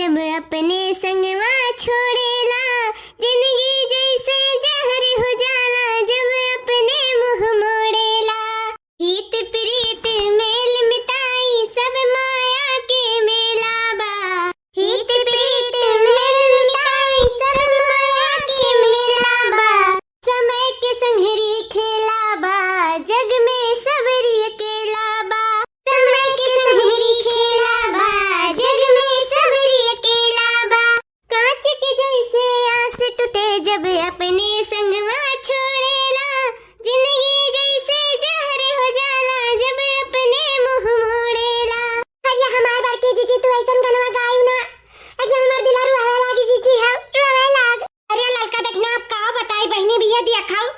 जब अपने संगवा छोड़ेला, जिंदगी जैसे जहर हो जाला जब अपने मुंह मोड़ेला। हित प्रीत मेल मिताई सब माया के मेला बा, हित प्रीत मेल मिताई सब माया के मेला बा। समय के संघरी खेला बा, जग में सबरी अकेला बा। समय के संघरी खेला बा, जग में सबरी अकेला बा। कांच के जैसे आस टूटे जब अपने संगवा छोड़ेला, जिंदगी जैसे जहर हो जाला जब अपने मुंह मोड़ेला। अरे हमार बड़की जीजी तू ऐसन गनवा गाई ना, एकदम हमार दिला रुआवे लागी जीजी है, रुआवे लाग। अरे लड़का देखना अब का बताई बहनी भी ये दिया खाओ,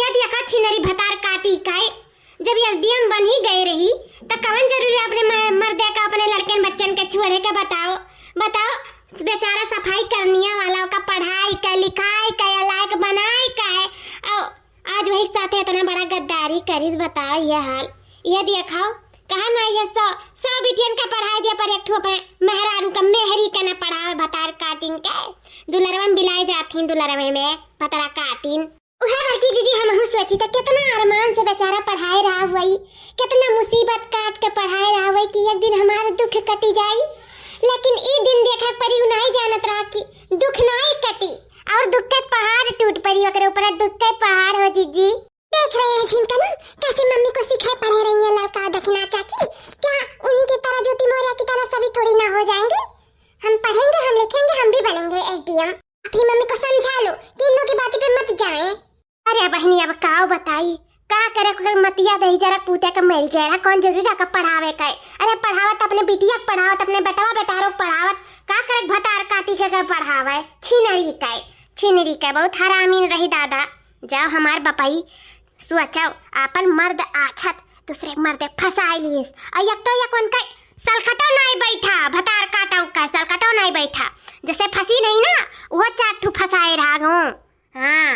ये दिया खा छिनरी भतार काटी काए। जब एसडीएम बन ही गई रही तो कवन जरूरी अपने मर्दे का अपने लड़के बच्चन के छुड़े के बताओ बताओ। बेचारा सफाई करनिया वाला का पढ़ाई का लिखाई का लायक बनाई का है, आज वही साथे इतना बड़ा गद्दारी करीस। बताओ ये हाल ये दिया खाओ। कहा ना ये सौ बिटियन का पढ़ाई दिया पर एक ठो अपने मेहरारू का मेहरी का न पढ़ावे भतार काटिन के। दुलरवा में बिलाई जाती दुलरवा में भतारा काटिन। उहे बड़की दीदी हम सोची तो कितना अरमान से बेचारा पढ़ाई रहा हुई, कितना मुसीबत काट के पढ़ाई रहा हुई कि एक दिन हमारा दुख कटी जाई। लेकिन ई दिन देखा परी नहीं जानत रहा कि दुख नहीं कटी और दुख के पहाड़ टूट पड़ी ओकरे ऊपर दुख के पहाड़ हो। जीजी देख रहे हैं झिमका ना कैसे मम्मी को सिखाए पढ़े रही है लड़का दखना चाची। क्या उन्हीं की तरह ज्योति मौर्य की तरह सभी थोड़ी ना हो जाएंगे? हम पढ़ेंगे, हम लिखेंगे, हम भी बनेंगे एसडीएम। अपनी मम्मी को समझा लो कि इन लोगों की बातों पे मत जाएं। अरे बहनी अब का बताई का करे को मतिया दही जरा पूते का मेरी गहरा कौन जरूरी रखा पढ़ावे का। अरे पढ़ावत अपने बिटिया पढ़ावत अपने बेटवा बेटारो पढ़ावत का करे भतार काटी के पढ़ावे। छिनरी का बहुत हरामीन रही दादा। जाओ हमार बपाई सोचो अपन मर्द आछत दूसरे मर्द फसाई लिस और एक तो एक उनका सलखटो नहीं बैठा भतार काटा का सलखटो नहीं बैठा जैसे फंसी नहीं ना वो चाटू फसाए रहा गो। हाँ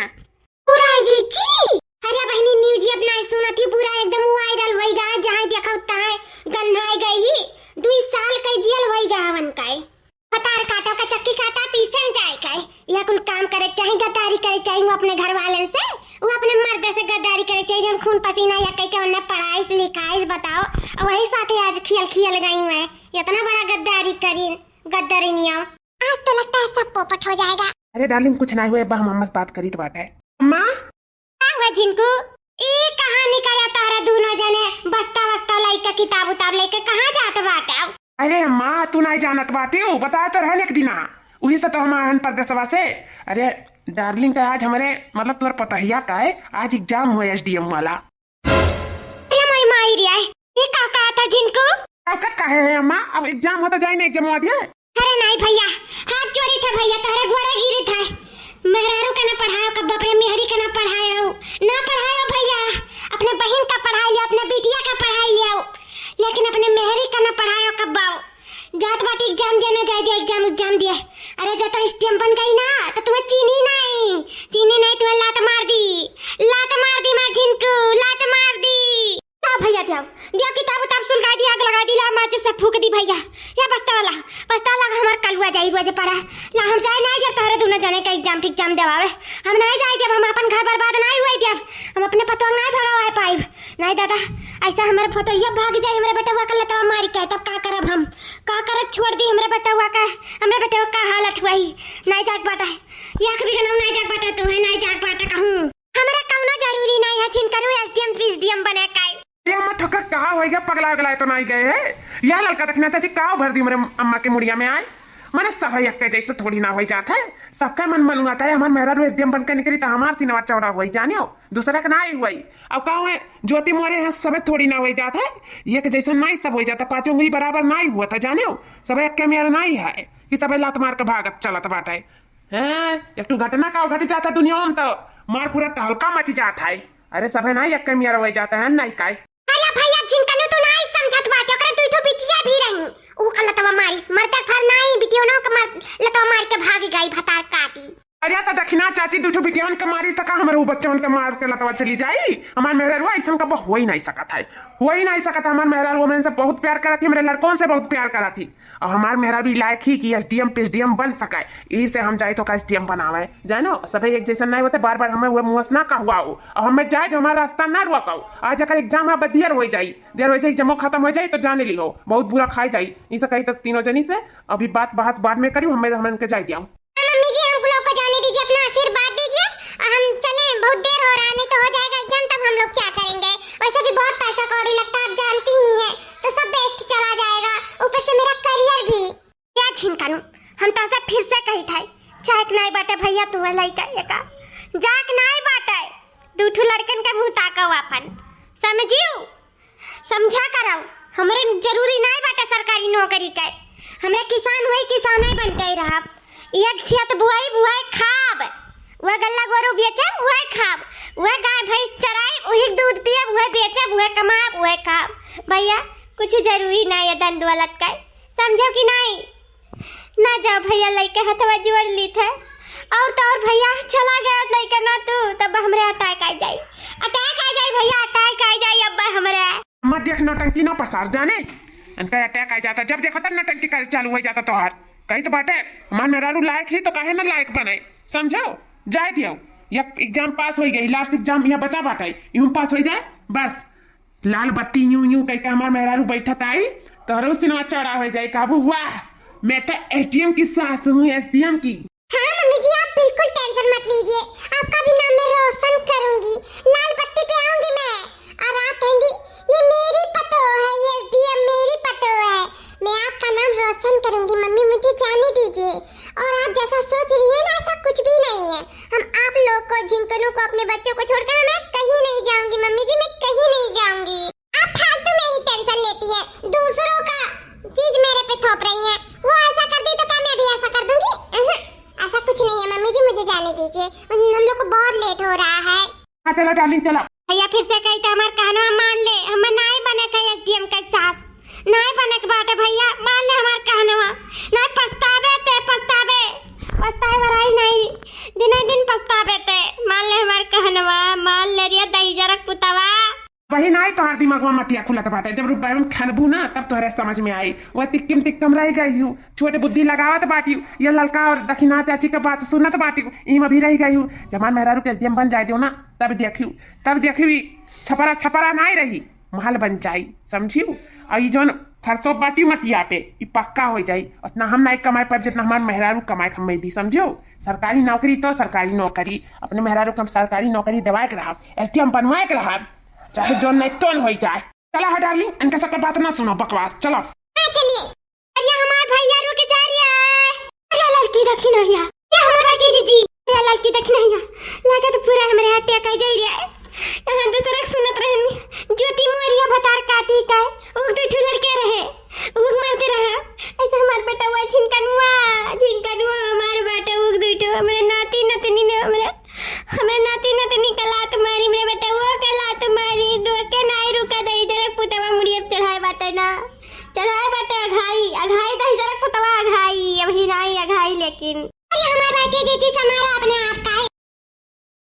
पूरा जीजी अरे बहनी न्यूज अपना सुना थी पूरा एकदम वायरल होई गा जहां देखा तहां गन्नाई गई 2 साल का जेल होई गा वन का भतार काटा का चक्की काटा पीसे जाए का या कुल काम करे चाहे गद्दारी करे चाहे वो अपने घर वाले से वो अपने मर्द से गद्दारी करे चाहे जन खून पसीना या कहीं के उन्हें पढ़ाई लिखाई बताओ और वही साथे आज खेल गई मैं इतना बड़ा गद्दारी करी गद्दारी नहीं आओ आज तो लगता है सब पोपट हो जाएगा। अरे डार्लिंग कुछ नहीं हुए बा हम मम्मा से बात करी तो बात है अम्मा हुआ जिनको ए कहानी करा तारा दोनों जने बस्ता वस्ता लाइका किताब उताब लेके कहां जात बाटे? अरे अम्मा तू नहीं जानत बाटे हो बता तो रहल एक दिना वही से तो हम आहन परदेसवा से। अरे डार्लिंग का आज हमारे मतलब तुर पतहिया का है आज एग्जाम हुआ एसडीएम वाला। अरे माई माई रिया ये का था जिनको कब का है अम्मा अब एग्जाम होता जाए ना एग्जाम हुआ दिया। अरे नहीं भैया हाथ जोड़ी था भैया तारे गोरा गिरी था मेहरारू का ना पढ़ाओ कब अपने मेहरी का ना पढ़ाओ ना पढ़ाओ भैया अपने बहन का पढ़ाई लिया अपने बिटिया का पढ़ाई लिया लेकिन अपने मेहरी का ना पढ़ाओ कब आओ जात बाटी एग्जाम देना जाए एग्जाम दिए। अरे जब तो स्टेम बन गई ना तो तुम्हें चीनी नहीं तुम्हें लात मार दी माँ झिनको लात मार दी। भैया दिया किताब उताब सुलगा दी आग लगा दी ला माचिस से फूक दी भैया या बस्ता वाला हमार कल हुआ जाई रोज पड़ा ला हम जाए नहीं जब तारे दोनों जने का एग्जाम देवावे हम नहीं जाए जब हम अपन घर बर्बाद नहीं हुए जब हम अपने पतों नहीं भगावे पाइब नहीं दादा ऐसा हमारे फोटो ये भाग जाए हमारे बेटा हुआ कल तवा मार के तब का करब हम का करब छोड़ दी हमारे बेटा हुआ का हालत हुई नहीं जाग बाटा या कभी हम नहीं जाग बाटा तू है नहीं जाग बाटा कहूं हमरा कौनो जरूरी नहीं है चिन करू एसडीएम बने का अम्मा थका कहा होएगा पगला गलाए तो नहीं गए है यह लड़का देखना चाची कहा भर दी मेरे अम्मा के मुड़िया में आए मैंने सब यक्के जैसे थोड़ी ना हो जाता है सबका मन मलुआता है हमारे मेहरा एसडीएम बनकर निकली तो हमार सिनेमा चौड़ा हुई जाने दूसरा का ना हुई अब कहा है ज्योति मोरे यहाँ सब थोड़ी ना हो जाता है एक जैसा नहीं सब हो जाता पाँचों उंगली बराबर नहीं हुआ था जाने सब यक्के मेरा नहीं है कि सब लात मार के भागत चलत बाटे है एक घटना का घट जाता दुनिया में तो मार पूरा तहलका मच जाता है। अरे सब ना यक्के मेरा हो जाता है नहीं का भैया जिनकनो तो नहीं समझत बाटे ओकरे दुइठो बिटिया भी रही ऊ कल तवा मारिस मरते फर नहीं बिटियो न के लतवा मार के भाग गई भतार काटी। अरे तो दक्षिणा चाची दूठो बिटियान के मारी सका हमारे बच्चन के मार के लतवा चली जाई। हमार मेहरारू ऐसा का हो ही नहीं सकता है, हो ही नहीं सकता। हमार मेहरारू हमरे से बहुत प्यार करा थी, हमारे लड़कों से बहुत प्यार करा थी। और हमार मेहरारू लायक ही कि एसडीएम पीएसडीएम बन सका, यही से हम जाए तो का एसडीएम बनावे जानो। सभी एक जैसा नहीं होते, बार बार हमें वो मुँह ना कहवा हो और हमें जाए तो हमारा रास्ता ना रुकाओ। आज अगर एग्जाम है देर हो जाए, एग्जाम खत्म हो जाए तो जाने लियो बहुत बुरा खाई जाए। इसे कही तो तीनों जनी से अभी बात बहस बाद में करी, हमें हमन के जाए दिया। मम्मी जी हम लोग को जाने दीजिए, अपना आशीर्वाद दीजिए और हम चले। बहुत देर हो रहा है, नहीं तो हो जाएगा एग्जाम, तब हम लोग क्या करेंगे। वैसे भी बहुत पैसा कौड़ी लगता है, आप जानती ही हैं, तो सब वेस्ट चला जाएगा, ऊपर से मेरा करियर भी। क्या छिनकानू हम तो ऐसा फिर से कही था, चाक नहीं बाटे भैया तू लइका एका जाक नहीं बाटे, दूठू लड़कन के मुंह ताकव अपन समझियो, समझा कराओ। हमरे जरूरी नहीं बाटे सरकारी नौकरी के, हमरे किसान हुई किसान ही बन के रहा। एक खेत बुआई बुआई खाब, वह गल्ला गोरू बेचे वह खाब, वह गाय भैंस चराए वही दूध पिए, वह बेचे वह कमाए वह खाब। भैया कुछ जरूरी नहीं है धन दौलत का, समझो कि नहीं। ना जाओ भैया लइके हथवा जोड़ ली थे, और तो और भैया चला गया लइका ना तू, तब हमरे अटैक आ जाए, अटैक आ जाए भैया, अटैक आ जाए अब्बा हमरे। मत देख नौटंकी ना पसार जाने, इनका अटैक आ जाता जब देखो तब नौटंकी कर चालू हो जाता। तोहार कही तो बाटे हमार मेहरारू लायक ही तो काहे ना लायक बने, समझो। जाए दियो या एग्जाम पास हो गई, लास्ट एग्जाम यहाँ बचा बाटे, यूं पास हो जाए बस। लाल बत्ती यूं यूं कह के हमार मेहरारू बैठत आई तो सिनेमा चढ़ा हो जाए काबू। वाह मैं तो एसडीएम की सास हूँ, एसडीएम की। हाँ मम्मी जी आप बिल्कुल टेंशन मत लीजिए, आपका भी नाम मैं रोशन करूंगी, लाल बत्ती पे आऊंगी मैं, और आप कहेंगी ये मेरी पतो है, ये एसडीएम मेरी पतो है। मैं आपका नाम रोशन करूंगी मम्मी, मुझे जाने दीजिए। और आप जैसा सोच रही है ना ऐसा कुछ भी नहीं है। हम आप लोग को झिंकनों को अपने बच्चों को छोड़कर मैं कहीं नहीं जाऊंगी मम्मी जी, मैं कहीं नहीं जाऊंगी। आप फालतू में ही टेंशन लेती है, दूसरों का चीज मेरे पे थोप रही है। वो ऐसा कर दी तो क्या मैं भी ऐसा कर दूंगी? ऐसा कुछ नहीं है मम्मी जी, मुझे जाने दीजिए, हम लोग को बहुत लेट हो रहा है। हाँ चलो डार्लिंग चलो। भैया फिर से कही तो हमार कहना मान ले, हम नहीं बने का एसडीएम का सास, नहीं बने के बाटे भैया, मान ले हमार कहना, नहीं पछतावे ते पछतावे, पछताए वराई नहीं, दिन दिन पछतावे ते, मान ले हमार कहना, मान ले रिया दही जरक पुतवा। वही ना तोहार दिमाग में मतिया खुलत बाटे, जब रुपये में खनबू ना तब तोहरे समझ में आई। वह तिक्कम रह गई हूँ, छोटे बुद्धि लगावत बाटी, ये लड़का और दक्षिणा चाची के बात सुनत बाटी, इम भी रह गई हूँ। जब मेहरारू के एसडीएम बन जाए दो ना तब देखी छपरा छपरा नहीं रही, महल बन जाई, समझियो। और ये जोन फरसो बाटी मटिया पे ये पक्का हो जाए, उतना हम नहीं कमाए पर जितना हमारे मेहरारू कमाए खम्मे दी, समझो। सरकारी नौकरी तो सरकारी नौकरी, अपने मेहरारू को सरकारी नौकरी दिवाए के रहा, एसडीएम बनवाए के रहा, चाहे जो नहीं तो हो जाए। चला है डार्लिंग, इनका सबका बात ना सुनो बकवास, चलो। हाँ चलिए। अरे हमार भैया रुक जा रही है, अरे लड़की देखी नहीं है, ये हमारा जीजी, ये लड़की देखी नहीं है, लगा तो पूरा हमारे हटिया का जाई रहा है। यहाँ दूसरा सुनत रहनी, ज्योति मोरिया भतार काटी का उग दो ठुलर के रहे, उग मारते रहा, ऐसा हमार बेटा हुआ झिनकनुआ हमार बेटा उग दो ठो, हमारे नाती नतनी ने हमारे नाती नतनी का लात मारी, मेरे बेटा वो का लात मारी, रोके नहीं रुका दही जरक पुतवा मुड़िया चढ़ाए बाटे ना, चढ़ाए बाटे अघाई दही जरक पुतवा अघाई, अभी नहीं अघाई, लेकिन अरे हमारा के जीजी समारा अपने आप का है।